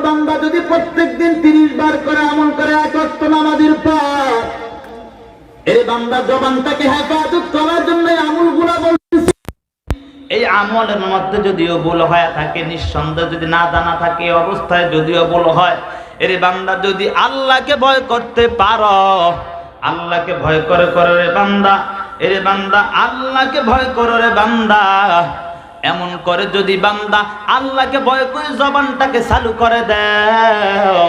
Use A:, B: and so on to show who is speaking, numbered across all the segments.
A: বান্দা যদি প্রত্যেকদিন 30 বার করে আমল করে এক ওয়াক্ত নামাজের পর, এই বান্দা জবানটাকে হেফাজত করার জন্য আমলগুলো বলতেছে। এই আমলের মধ্যে যদিও ভুল হয়ে থাকে, নিঃসন্দেহে যদি না জানা থাকে অবস্থায় যদিও ভুল হয়, এর বান্দা যদি আল্লাহকে ভয় করতে পারো, আল্লাহকে ভয় করে রে বান্দা, এরে বান্দা আল্লাহকে ভয় করো রে বান্দা, এমন করে যদি বান্দা আল্লাহকে ভয় করে জবানটাকে চালু করে দাও,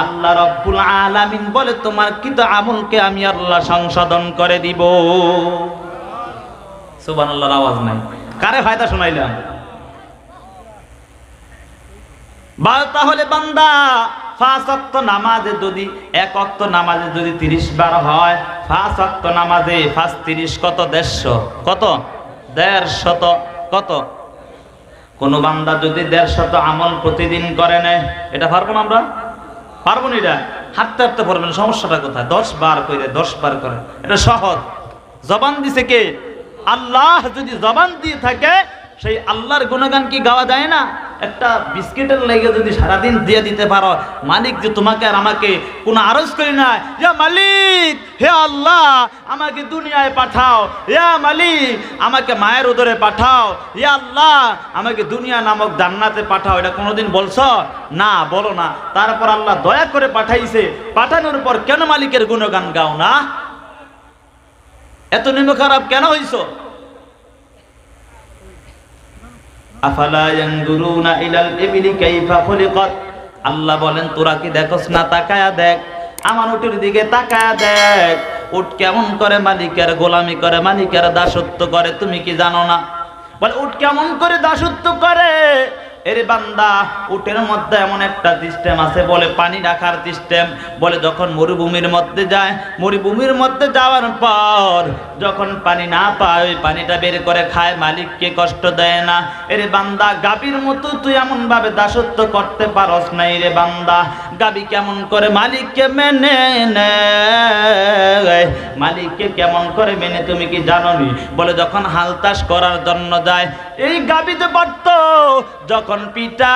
A: আল্লাহ রব্বুল আলামিন বলে তোমার কৃত আমলকে আমি আল্লাহ সংশোধন করে দিব। সুবহানাল্লাহর আওয়াজ নাই, কারে ফায়দা শোনাইলাম? তাহলে বান্দা 5 ওয়াক্ত নামাজে যদি 1 ওয়াক্ত নামাজে যদি 30 বার হয়, 5 ওয়াক্ত নামাজে 5 30 কত? 150। কত? 150 কত? কোন বান্দা যদি 150 আমল প্রতিদিন করে নেয়, এটা পারবো না? আমরা পারবো না? এটা হাঁটতে হাঁটতে পারবেন, সমস্যাটা কোথায়? 10 বার করে 10 বার করে, এটা সহজ। জবান দিছে কে? আল্লাহ। যদি জবান দিয়ে থাকে, সেই আল্লাহর গুণগান কি গাওয়া যায় না? একটা বিস্কিটের লেগে যদি সারাদিন দিয়ে দিতে পারো, মালিক যে তোমাকে আর আমাকে কোনো আরজ করি না, ইয়া মালিক, হে আল্লাহ আমাকে দুনিয়ায় পাঠাও, ইয়া মালিক আমাকে মায়ের উদরে পাঠাও, ইয়া আল্লাহ আমাকে দুনিয়া নামক জান্নাতে পাঠাও, এটা কোনোদিন বলছো? না, বলো না। তারপর আল্লাহ দয়া করে পাঠাইছে, পাঠানোর পর কেন মালিকের গুণগান গাও না? এত নিম্ন খারাপ কেন হইছো? আফালা ইয়ানজুরুনা ইলাল ইবলি কাইফা খুলিকাত, আল্লাহ বলেন তোরা কি দেখোস না? তাকায়া দেখ, আমার উটের দিকে তাকায়া দেখ, উট কেমন করে মালিকের গোলামি করে, মালিকের দাসত্ব করে, তুমি কি জানো না? বলে উট কেমন করে দাসত্ব করে? এর বান্দা উটের মধ্যে এমন একটা সিস্টেম আছে, বলে পানি রাখার সিস্টেম। বলে যখন মরুভূমির মধ্যে যায়, মরুভূমির মধ্যে যাওয়ার পর যখন পানি না পায়, ওই পানিটা বের করে খায়, মালিককে কষ্ট দেয় না। এর বান্দা গাভীর মতো তুই এমন ভাবে দাসত্ব করতে পারস নাই রে বান্দা। গাভী কেমন করে মালিককে মেনে নেয়, মালিককে কেমন করে মেনে তুমি কি জানো নি? বলে যখন হাল চাষ করার জন্য যায়, এই গাভীতে পারত যখন পিটা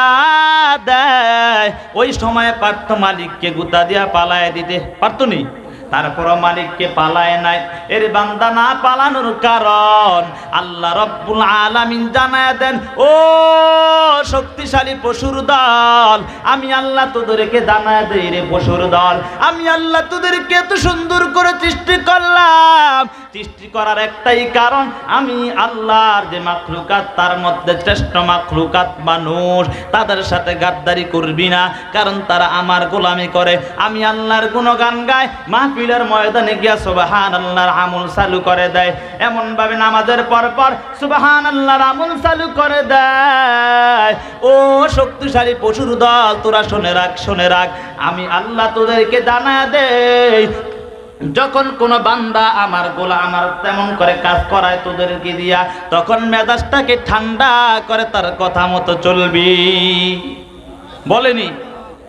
A: দেয়, ওই সময় পারত মালিককে গুতা দিয়া পালায় দিতে, পারত নি? তারপরও মালিককে পালায় নাই। এর বান্দা না পালানোর কারণ আল্লাহ রব্বুল আলামিন জানায় দেন, ও শক্তিশালী পশুর দল, আমি আল্লাহ তোদেরকে জানায় দেই রে পশুর দল, আমি আল্লাহ তোদেরকে এত সুন্দর করে সৃষ্টি করলাম। সৃষ্টি করার একটাই কারণ, আমি আল্লাহর যে মাখলুকাত, তার মধ্যে শ্রেষ্ঠ মাখলুকাত মানুষ, তাদের সাথে গাদ্দারি করবি না, কারণ তারা আমার গোলামি করে। আমি আল্লাহর গুণগান গায়, মাহফিলের ময়দানে গিয়া সুবহানাল্লাহর আমল চালু করে দেয়, এমন ভাবে নামাজের পর পর সুবহানাল্লাহর আমল চালু করে দেয়। ও শক্তিশালী পশুর দল, তোরা শুনে রাখ, শুনে রাখ, আমি আল্লাহ তোদেরকে জানায়া দেই, যখন কোন বান্দা আমার গোলাম আমার তেমন করে কাজ করায় তোদেরকে দিয়া, তখন মেজাজটাকে ঠান্ডা করে তার কথা মতো চলবি। বলেনি?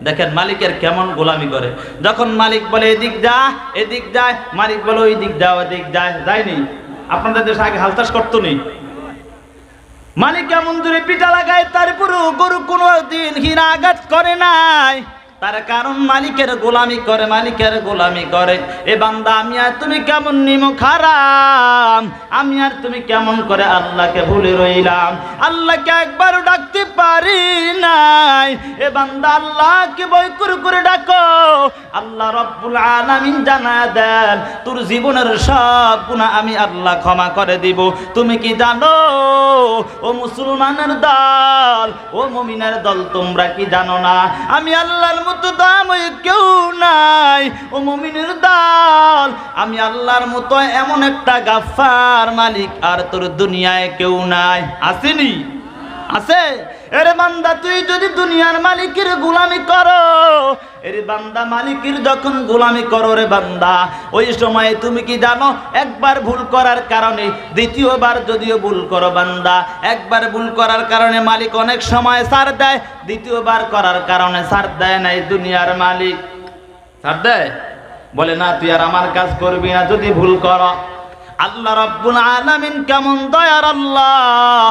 A: দেখেন মালিকের কেমন গোলামি করে। যখন মালিক বলে এদিক যা, এদিক যায়, মালিক বলে ওই দিক যাও, এদিক যায়, যায়নি? আপনাদের দেশে আগে হাল চাষ করতো নি? মালিক কেমন দূরে পিঠা লাগায়, তারপরও গরু কোনো দিন হীরা আঘাত করে নাই, তার কারণ মালিকের গোলামি করে, মালিকের গোলামি করে। এ বান্দা আমি আর তুমি কেমন নিমক হারাম, আমি আর তুমি কেমন করে আল্লাহকে ভুলে রইলাম, আল্লাহকে একবারও ডাকতে পারি নাই। এ বান্দা আল্লাহকে ভয় করে ডাকো, আল্লাহ রব্বুল আলামিন জানায় দেন, তোর জীবনের সব গুনাহ আমি আল্লাহ ক্ষমা করে দিব। তুমি কি জানো ও মুসলমানের দল, ও মুমিনের দল, তোমরা কি জানো না আমি আল্লাহর মতো দয়াময় কেউ নাই? ও মুমিনের দল, আমি আল্লাহর মতো এমন একটা গাফফার মালিক আর তোর দুনিয়ায় কেউ নাই। আসেনি? আছে? এরে বান্দা তুই যদি দুনিয়ার মালিকের গোলামি করো, এরে বান্দা মালিকের যখন গোলামি করো রে বান্দা, ওই সময় তুমি কি জানো, একবার ভুল করার কারণে দ্বিতীয়বার যদিও ভুল করো বান্দা, একবার ভুল করার কারণে মালিক অনেক সময় ছাড় দেয়, দ্বিতীয়বার করার কারণে ছাড় দেয় না। এই দুনিয়ার মালিক ছাড় দেয়, বলে না তুই আর আমার কাজ করবি না যদি ভুল করো। আল্লাহ রাব্বুল আলামিন কেমন দয়ার আল্লাহ।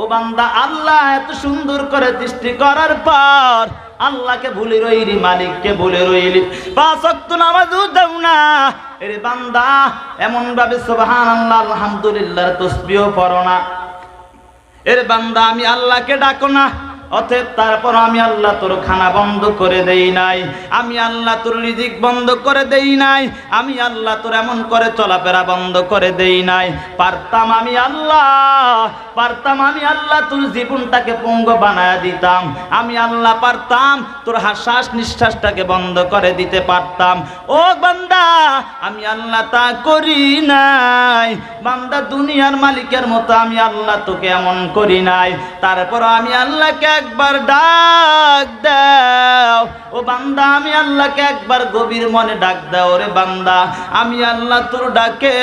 A: ও বান্দা, আল্লাহ এত সুন্দর করে সৃষ্টি করার পর আল্লাহকে ভুলে রইলি, মালিককে ভুলে রইলি, 5 ওয়াক্ত নামাজও দাও না। এরে বান্দা এমন ভাবে সুবহানাল্লাহ আলহামদুলিল্লাহ তাসবিহ পড়ো না। এর বান্দা আমি আল্লাহকে ডাকো না, অতএব তারপর আমি আল্লাহ তোর খানা বন্ধ করে দেই নাই, আমি আল্লাহ তোর রিজিক বন্ধ করে দেই নাই, আমি আল্লাহ তোর এমন করে চলাফেরা বন্ধ করে দেই নাই। পারতাম আমি আল্লাহ তোর জীবনটাকে পঙ্গু বানায়া দিতাম, আমি আল্লাহ পারতাম তোর শ্বাস নিঃশ্বাসটাকে বন্ধ করে দিতে পারতাম। ও বান্দা আমি আল্লাহ তা করি নাই। বান্দা দুনিয়ার মালিকের মতো আমি আল্লাহ তোকে এমন করি নাই। তারপর আমি আল্লাহকে একবার ডাক দাও। ও বান্দা আমি আল্লাহকে একবার গভীর মনে ডাক দাও। রে বান্দা আমি আল্লাহ তোর ডাকে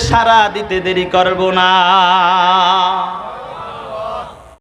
A: সাড়া দিতে দেরি করব না।